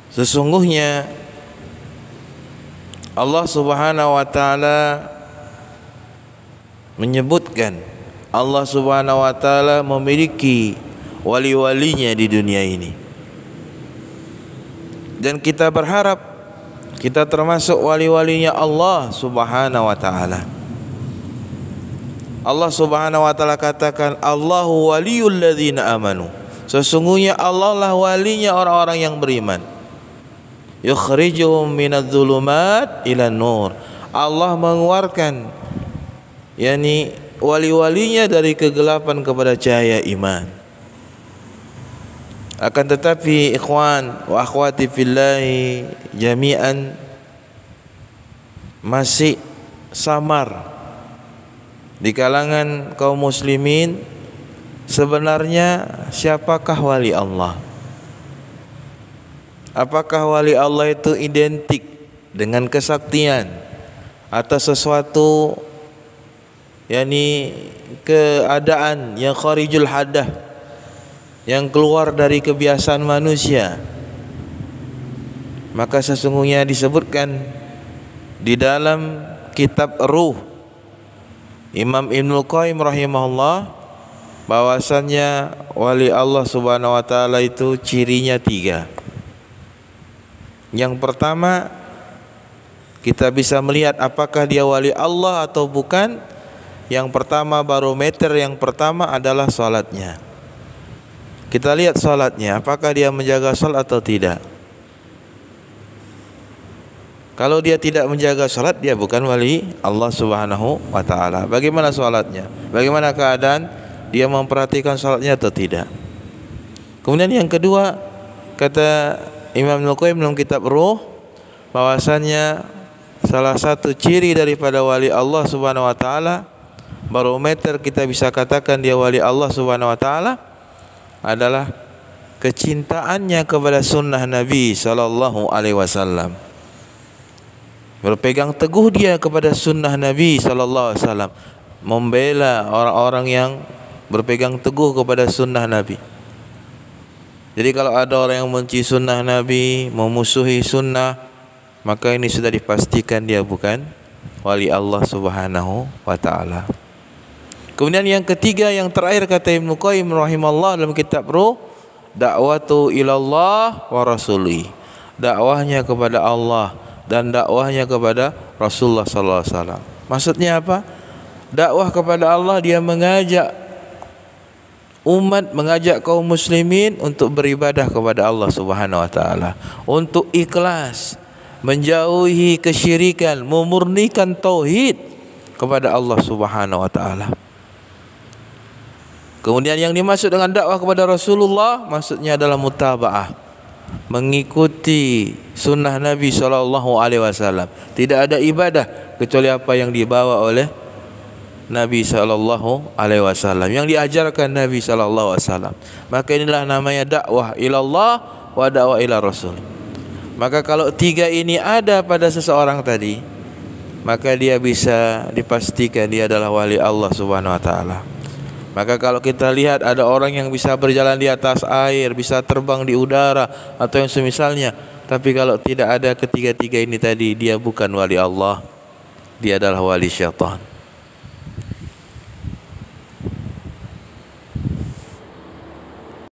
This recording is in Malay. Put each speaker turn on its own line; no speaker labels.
Sesungguhnya Allah Subhanahu wa taala menyebutkan Allah Subhanahu wa taala memiliki wali-walinya di dunia ini. Dan kita berharap kita termasuk wali-walinya Allah Subhanahu wa taala. Allah Subhanahu wa taala katakan, Allahu waliyul ladzina amanu. Sesungguhnya Allah lah walinya orang-orang yang beriman. Yukhrijuhum minadz-dzulumat ilan nur. Allah mengeluarkan yakni wali-walinya dari kegelapan kepada cahaya iman. Akan tetapi ikhwan wa akhwati fillahi jami'an, masih samar di kalangan kaum muslimin sebenarnya siapakah wali Allah. Apakah wali Allah itu identik dengan kesaktian atau sesuatu yakni keadaan yang kharijul hadah, yang keluar dari kebiasaan manusia? Maka sesungguhnya disebutkan di dalam kitab Ruh Imam Ibnul Qayyim rahimahullah bahwasannya wali Allah Subhanahu wa taala itu cirinya 3. Yang pertama, kita bisa melihat apakah dia wali Allah atau bukan. Yang pertama, barometer yang pertama adalah salatnya. Kita lihat salatnya, apakah dia menjaga salat atau tidak. Kalau dia tidak menjaga salat, dia bukan wali Allah Subhanahu wa taala. Bagaimana salatnya? Bagaimana keadaan dia memperhatikan salatnya atau tidak? Kemudian yang kedua, kata Imam Ibnul Qayyim dalam kitab Ruh bahwasannya salah satu ciri daripada wali Allah Subhanahu wa taala, barometer kita bisa katakan dia wali Allah Subhanahu wa taala, adalah kecintaannya kepada sunnah Nabi sallallahu alaihi wasallam. Berpegang teguh dia kepada sunnah Nabi sallallahu alaihi wasallam, membela orang-orang yang berpegang teguh kepada sunnah Nabi. Jadi kalau ada orang yang membenci sunnah Nabi, memusuhi sunnah, maka ini sudah dipastikan dia bukan wali Allah Subhanahu wa taala. Kemudian yang ketiga, yang terakhir, kata Ibnu Qayyim rahimahullah dalam kitab Ruh, dakwatu ilallah wa rasuli. Dakwahnya kepada Allah dan dakwahnya kepada Rasulullah sallallahu alaihi wasallam. Maksudnya apa? Dakwah kepada Allah, dia mengajak umat, mengajak kaum muslimin untuk beribadah kepada Allah Subhanahu wa taala, untuk ikhlas, menjauhi kesyirikan, memurnikan tauhid kepada Allah Subhanahu wa taala. Kemudian yang dimaksud dengan dakwah kepada Rasulullah, maksudnya adalah mutaba'ah, mengikuti sunnah Nabi sallallahu alaihi wasallam. Tidak ada ibadah kecuali apa yang dibawa oleh Nabi sallallahu alaihi wasallam, yang diajarkan Nabi sallallahu alaihi wasallam. Maka inilah namanya dakwah ilallah wa dakwah ila Rasul. Maka kalau 3 ini ada pada seseorang tadi, maka dia bisa dipastikan dia adalah wali Allah Subhanahu wa taala. Maka kalau kita lihat ada orang yang bisa berjalan di atas air, bisa terbang di udara atau yang semisalnya, tapi kalau tidak ada ketiga-tiga ini tadi, dia bukan wali Allah, dia adalah wali syaitan.